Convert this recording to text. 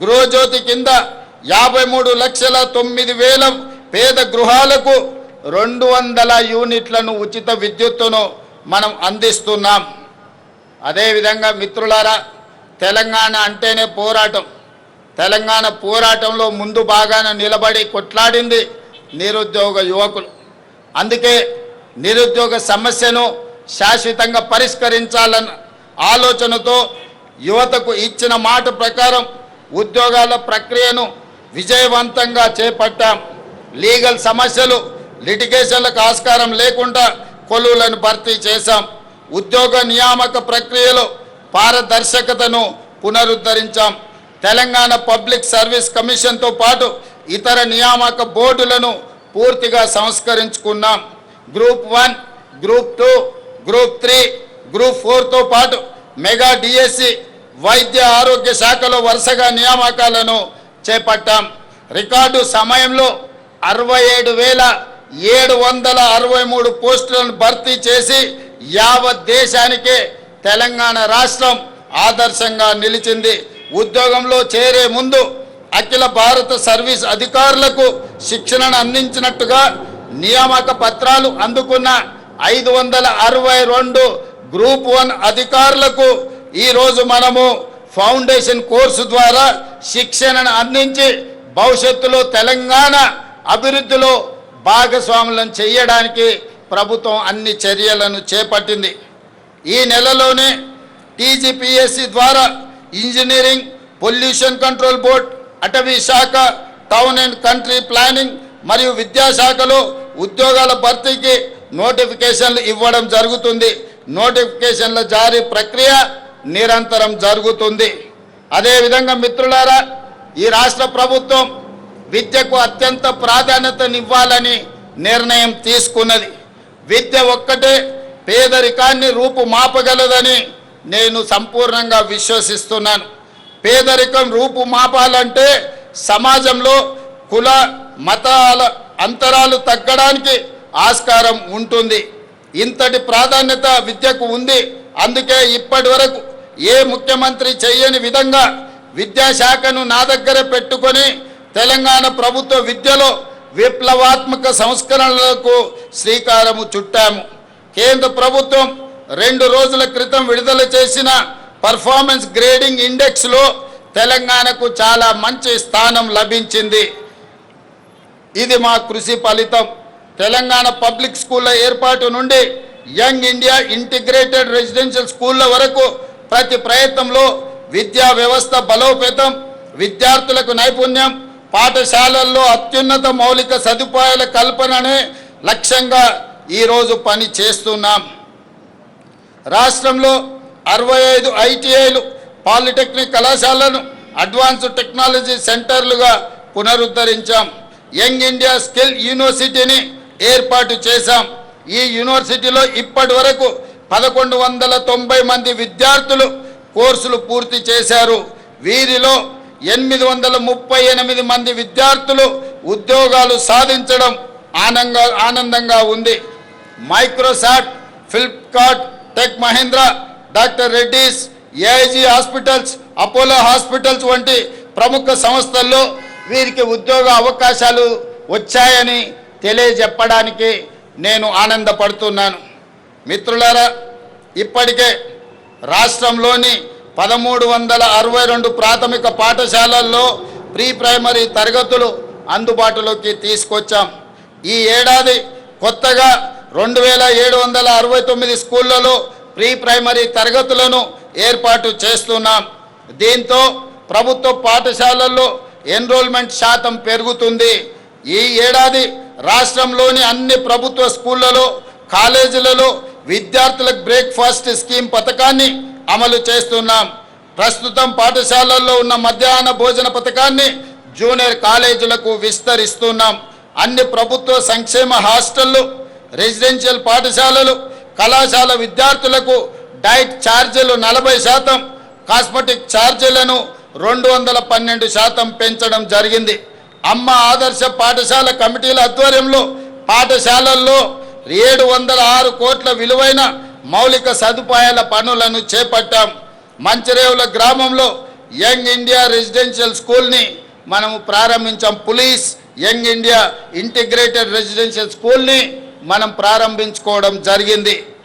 గృహజ్యోతి కింద 53,09,000 పేద గృహాలకు 200 యూనిట్లను ఉచిత విద్యుత్తును మనం అందిస్తున్నాం. అదేవిధంగా మిత్రులారా, తెలంగాణ అంటేనే పోరాటం. తెలంగాణ పోరాటంలో ముందు భాగాన నిలబడి కొట్లాడింది నిరుద్యోగ యువకులు. అందుకే నిరుద్యోగ సమస్యను శాశ్వతంగా పరిష్కరించాలన్న ఆలోచనతో యువతకు ఇచ్చిన మాట ప్రకారం ఉద్యోగాల ప్రక్రియను విజయవంతంగా చేపట్టాం. లీగల్ సమస్యలు, లిటిగేషన్లకు ఆస్కారం లేకుండా కొలువులను భర్తీ చేశాం. ఉద్యోగ నియామక ప్రక్రియలో పారదర్శకతను పునరుద్ధరించాం. తెలంగాణ పబ్లిక్ సర్వీస్ కమిషన్తో పాటు ఇతర నియామక బోర్డులను పూర్తిగా సంస్కరించుకున్నాం. గ్రూప్ 1, గ్రూప్ 2, గ్రూప్ 3, గ్రూప్ 4తో పాటు మెగా డిఎస్సి, వైద్య ఆరోగ్య శాఖలో వరుసగా నియామకాలను చేపట్టాం. రికార్డు సమయంలో 67,763 పోస్టులను భర్తీ చేసి యావత్ దేశానికే తెలంగాణ రాష్ట్రం ఆదర్శంగా నిలిచింది. ఉద్యోగంలో చేరే ముందు అఖిల భారత సర్వీస్ అధికారులకు శిక్షణను అందించినట్టుగా నియామక పత్రాలు అందుకున్న 562 గ్రూప్ 1 అధికారులకు ఈరోజు మనము ఫౌండేషన్ కోర్సు ద్వారా శిక్షణను అందించి భవిష్యత్తులో తెలంగాణ అభివృద్ధిలో భాగస్వాములను చేయడానికి ప్రభుత్వం అన్ని చర్యలను చేపట్టింది. ఈ నెలలోనే టీజీపీఎస్సీ ద్వారా ఇంజనీరింగ్, పొల్యూషన్ కంట్రోల్ బోర్డ్, అటవీ శాఖ, టౌన్ అండ్ కంట్రీ ప్లానింగ్ మరియు విద్యాశాఖలో ఉద్యోగాల భర్తీకి నోటిఫికేషన్లు ఇవ్వడం జరుగుతుంది. నోటిఫికేషన్ల జారీ ప్రక్రియ నిరంతరం జరుగుతుంది. అదేవిధంగా మిత్రులారా, ఈ రాష్ట్ర ప్రభుత్వం విద్యకు అత్యంత ప్రాధాన్యతనివ్వాలని నిర్ణయం తీసుకున్నది. విద్య ఒక్కటే పేదరికాన్ని రూపుమాపగలదని నేను సంపూర్ణంగా విశ్వసిస్తున్నాను. పేదరికం రూపుమాపాలంటే సమాజంలో కుల మతాల అంతరాలు తగ్గడానికి ఆస్కారం ఉంటుంది. ఇంతటి ప్రాధాన్యత విద్యకు ఉంది. అందుకే ఇప్పటి వరకు ఏ ముఖ్యమంత్రి చేయని విధంగా విద్యాశాఖను నా దగ్గర పెట్టుకొని తెలంగాణ ప్రభుత్వ విద్యలో విప్లవాత్మక సంస్కరణలకు శ్రీకారము చుట్టాము. కేంద్ర ప్రభుత్వం 2 రోజుల క్రితం విడుదల చేసిన పర్ఫార్మెన్స్ గ్రేడింగ్ ఇండెక్స్లో తెలంగాణకు చాలా మంచి స్థానం లభించింది. ఇది మా కృషి ఫలితం. తెలంగాణ పబ్లిక్ స్కూళ్ళ ఏర్పాటు నుండి యంగ్ ఇండియా ఇంటిగ్రేటెడ్ రెసిడెన్షియల్ స్కూళ్ళ వరకు ప్రతి ప్రయత్నంలో విద్యా వ్యవస్థ బలోపేతం, విద్యార్థులకు నైపుణ్యం, పాఠశాలల్లో అత్యున్నత మౌలిక సదుపాయాల కల్పననే లక్ష్యంగా ఈరోజు పని చేస్తున్నాం. రాష్ట్రంలో 65 ఐటీఐలు, పాలిటెక్నిక్ కళాశాలను అడ్వాన్స్డ్ టెక్నాలజీ సెంటర్లుగా పునరుద్ధరించాం. యంగ్ ఇండియా స్కిల్ యూనివర్సిటీని ఏర్పాటు చేశాం. ఈ యూనివర్సిటీలో ఇప్పటి వరకు 1190 మంది విద్యార్థులు కోర్సులు పూర్తి చేశారు. వీరిలో 838 మంది విద్యార్థులు ఉద్యోగాలు సాధించడం ఆనందంగా ఉంది. Microsoft, Flipkart, Tech Mahindra, Doctor Reddy's, AIG Hospitals, Apollo Hospitals వంటి ప్రముఖ సంస్థల్లో వీరికి ఉద్యోగ అవకాశాలు వచ్చాయని తెలియజెప్పడానికి నేను ఆనందపడుతున్నాను. మిత్రులారా, ఇప్పటికే రాష్ట్రంలోని 1362 ప్రాథమిక పాఠశాలల్లో ప్రీ ప్రైమరీ తరగతులు అందుబాటులోకి తీసుకొచ్చాం. ఈ ఏడాది కొత్తగా 2769 స్కూళ్లలో ప్రీ ప్రైమరీ తరగతులను ఏర్పాటు చేస్తున్నాం. దీంతో ప్రభుత్వ పాఠశాలల్లో ఎన్రోల్మెంట్ శాతం పెరుగుతుంది. ఈ ఏడాది రాష్ట్రంలోని అన్ని ప్రభుత్వ స్కూళ్లలో, కాలేజీలలో విద్యార్థులకు బ్రేక్ఫాస్ట్ స్కీమ్ పథకాన్ని అమలు చేస్తున్నాం. ప్రస్తుతం పాఠశాలల్లో ఉన్న మధ్యాహ్న భోజన పథకాన్ని జూనియర్ కాలేజీలకు విస్తరిస్తున్నాం. అన్ని ప్రభుత్వ సంక్షేమ హాస్టళ్లు, రెసిడెన్షియల్ పాఠశాలలు, కళాశాల విద్యార్థులకు డైట్ ఛార్జీలు 40%, కాస్మెటిక్ ఛార్జీలను 212% పెంచడం జరిగింది. అమ్మ ఆదర్శ పాఠశాల కమిటీల ఆధ్వర్యంలో పాఠశాలల్లో 706 కోట్ల విలువైన మౌలిక సదుపాయాల పనులను చేపట్టాం. మంచిరేవుల గ్రామంలో యంగ్ ఇండియా రెసిడెన్షియల్ స్కూల్ని మనము ప్రారంభించాం. Police young India integrated residential స్కూల్ని మనం ప్రారంభించుకోవడం జరిగింది.